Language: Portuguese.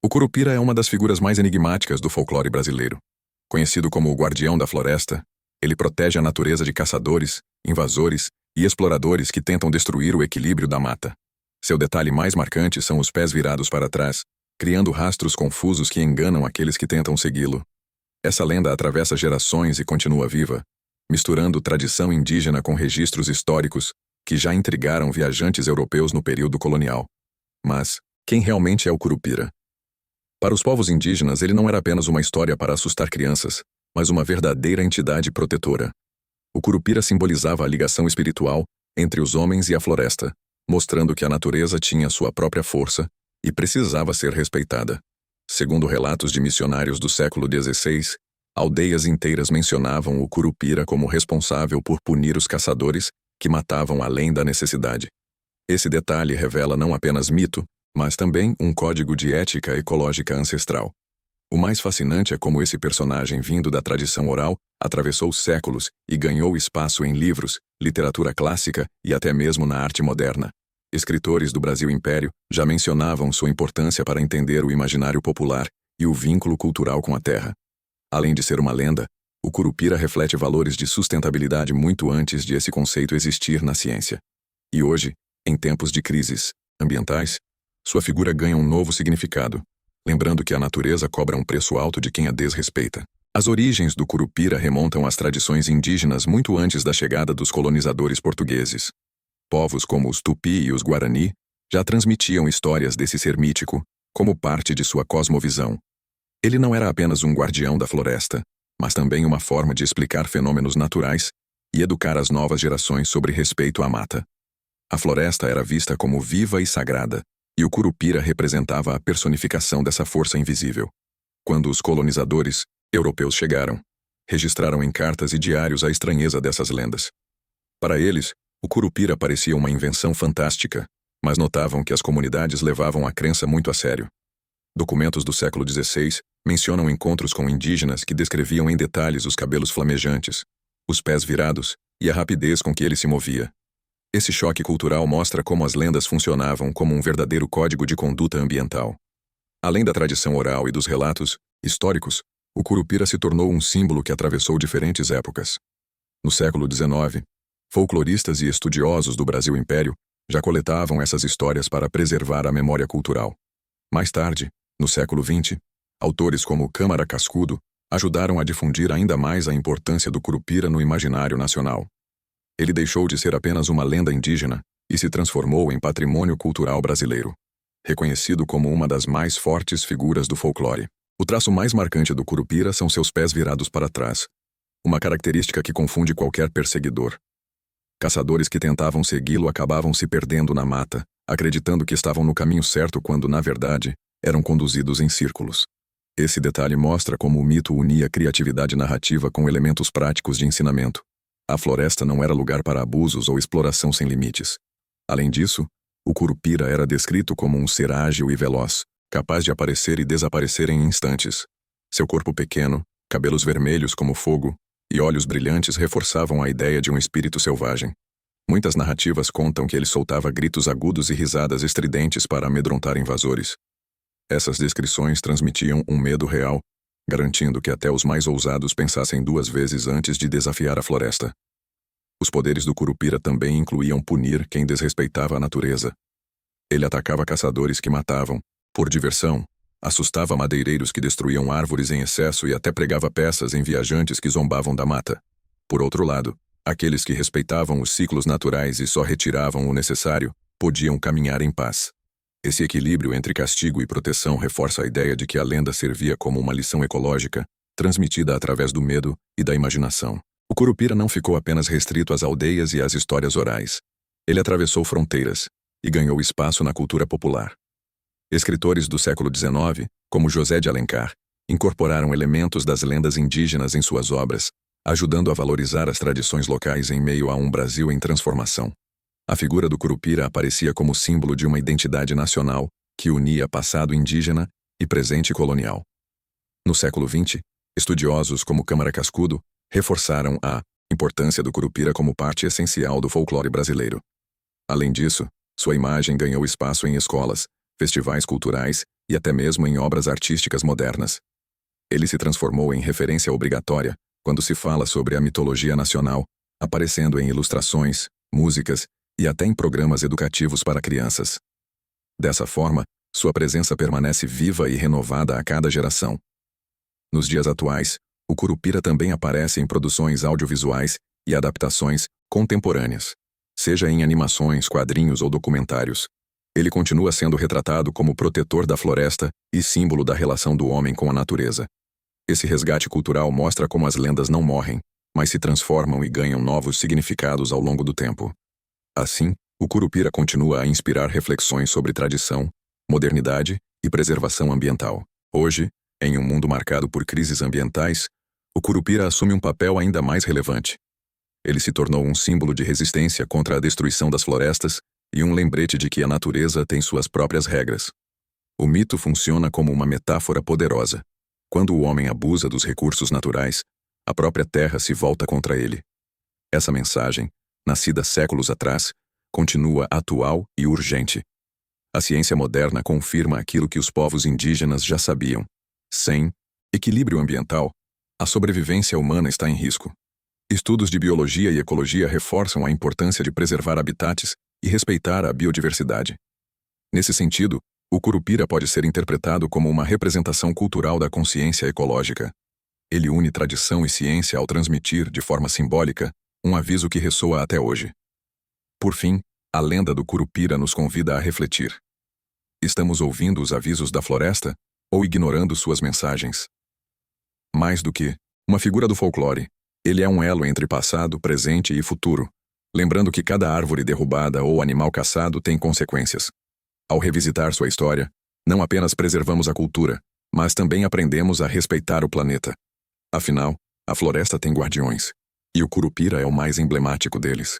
O Curupira é uma das figuras mais enigmáticas do folclore brasileiro. Conhecido como o guardião da floresta, ele protege a natureza de caçadores, invasores e exploradores que tentam destruir o equilíbrio da mata. Seu detalhe mais marcante são os pés virados para trás, criando rastros confusos que enganam aqueles que tentam segui-lo. Essa lenda atravessa gerações e continua viva, misturando tradição indígena com registros históricos que já intrigaram viajantes europeus no período colonial. Mas, quem realmente é o Curupira? Para os povos indígenas, ele não era apenas uma história para assustar crianças, mas uma verdadeira entidade protetora. O Curupira simbolizava a ligação espiritual entre os homens e a floresta, mostrando que a natureza tinha sua própria força e precisava ser respeitada. Segundo relatos de missionários do século XVI, aldeias inteiras mencionavam o Curupira como responsável por punir os caçadores que matavam além da necessidade. Esse detalhe revela não apenas mito, mas também um código de ética ecológica ancestral. O mais fascinante é como esse personagem vindo da tradição oral atravessou séculos e ganhou espaço em livros, literatura clássica e até mesmo na arte moderna. Escritores do Brasil Império já mencionavam sua importância para entender o imaginário popular e o vínculo cultural com a terra. Além de ser uma lenda, o Curupira reflete valores de sustentabilidade muito antes de esse conceito existir na ciência. E hoje, em tempos de crises ambientais, sua figura ganha um novo significado, lembrando que a natureza cobra um preço alto de quem a desrespeita. As origens do Curupira remontam às tradições indígenas muito antes da chegada dos colonizadores portugueses. Povos como os Tupi e os Guarani já transmitiam histórias desse ser mítico como parte de sua cosmovisão. Ele não era apenas um guardião da floresta, mas também uma forma de explicar fenômenos naturais e educar as novas gerações sobre respeito à mata. A floresta era vista como viva e sagrada, e o Curupira representava a personificação dessa força invisível. Quando os colonizadores europeus chegaram, registraram em cartas e diários a estranheza dessas lendas. Para eles, o Curupira parecia uma invenção fantástica, mas notavam que as comunidades levavam a crença muito a sério. Documentos do século XVI mencionam encontros com indígenas que descreviam em detalhes os cabelos flamejantes, os pés virados e a rapidez com que ele se movia. Esse choque cultural mostra como as lendas funcionavam como um verdadeiro código de conduta ambiental. Além da tradição oral e dos relatos históricos, o Curupira se tornou um símbolo que atravessou diferentes épocas. No século XIX, folcloristas e estudiosos do Brasil Império já coletavam essas histórias para preservar a memória cultural. Mais tarde, no século XX, autores como Câmara Cascudo ajudaram a difundir ainda mais a importância do Curupira no imaginário nacional. Ele deixou de ser apenas uma lenda indígena e se transformou em patrimônio cultural brasileiro, reconhecido como uma das mais fortes figuras do folclore. O traço mais marcante do Curupira são seus pés virados para trás, uma característica que confunde qualquer perseguidor. Caçadores que tentavam segui-lo acabavam se perdendo na mata, acreditando que estavam no caminho certo quando, na verdade, eram conduzidos em círculos. Esse detalhe mostra como o mito unia criatividade narrativa com elementos práticos de ensinamento. A floresta não era lugar para abusos ou exploração sem limites. Além disso, o Curupira era descrito como um ser ágil e veloz, capaz de aparecer e desaparecer em instantes. Seu corpo pequeno, cabelos vermelhos como fogo e olhos brilhantes reforçavam a ideia de um espírito selvagem. Muitas narrativas contam que ele soltava gritos agudos e risadas estridentes para amedrontar invasores. Essas descrições transmitiam um medo real, garantindo que até os mais ousados pensassem duas vezes antes de desafiar a floresta. Os poderes do Curupira também incluíam punir quem desrespeitava a natureza. Ele atacava caçadores que matavam, por diversão, assustava madeireiros que destruíam árvores em excesso e até pregava peças em viajantes que zombavam da mata. Por outro lado, aqueles que respeitavam os ciclos naturais e só retiravam o necessário, podiam caminhar em paz. Esse equilíbrio entre castigo e proteção reforça a ideia de que a lenda servia como uma lição ecológica, transmitida através do medo e da imaginação. O Curupira não ficou apenas restrito às aldeias e às histórias orais. Ele atravessou fronteiras e ganhou espaço na cultura popular. Escritores do século XIX, como José de Alencar, incorporaram elementos das lendas indígenas em suas obras, ajudando a valorizar as tradições locais em meio a um Brasil em transformação. A figura do Curupira aparecia como símbolo de uma identidade nacional que unia passado indígena e presente colonial. No século XX, estudiosos como Câmara Cascudo reforçaram a importância do Curupira como parte essencial do folclore brasileiro. Além disso, sua imagem ganhou espaço em escolas, festivais culturais e até mesmo em obras artísticas modernas. Ele se transformou em referência obrigatória quando se fala sobre a mitologia nacional, aparecendo em ilustrações, músicas e até em programas educativos para crianças. Dessa forma, sua presença permanece viva e renovada a cada geração. Nos dias atuais, o Curupira também aparece em produções audiovisuais e adaptações contemporâneas, seja em animações, quadrinhos ou documentários. Ele continua sendo retratado como protetor da floresta e símbolo da relação do homem com a natureza. Esse resgate cultural mostra como as lendas não morrem, mas se transformam e ganham novos significados ao longo do tempo. Assim, o Curupira continua a inspirar reflexões sobre tradição, modernidade e preservação ambiental. Hoje, em um mundo marcado por crises ambientais, o Curupira assume um papel ainda mais relevante. Ele se tornou um símbolo de resistência contra a destruição das florestas e um lembrete de que a natureza tem suas próprias regras. O mito funciona como uma metáfora poderosa. Quando o homem abusa dos recursos naturais, a própria terra se volta contra ele. Essa mensagem, nascida séculos atrás, continua atual e urgente. A ciência moderna confirma aquilo que os povos indígenas já sabiam. Sem equilíbrio ambiental, a sobrevivência humana está em risco. Estudos de biologia e ecologia reforçam a importância de preservar habitats e respeitar a biodiversidade. Nesse sentido, o Curupira pode ser interpretado como uma representação cultural da consciência ecológica. Ele une tradição e ciência ao transmitir, de forma simbólica, um aviso que ressoa até hoje. Por fim, a lenda do Curupira nos convida a refletir. Estamos ouvindo os avisos da floresta ou ignorando suas mensagens? Mais do que uma figura do folclore, ele é um elo entre passado, presente e futuro, lembrando que cada árvore derrubada ou animal caçado tem consequências. Ao revisitar sua história, não apenas preservamos a cultura, mas também aprendemos a respeitar o planeta. Afinal, a floresta tem guardiões, e o Curupira é o mais emblemático deles.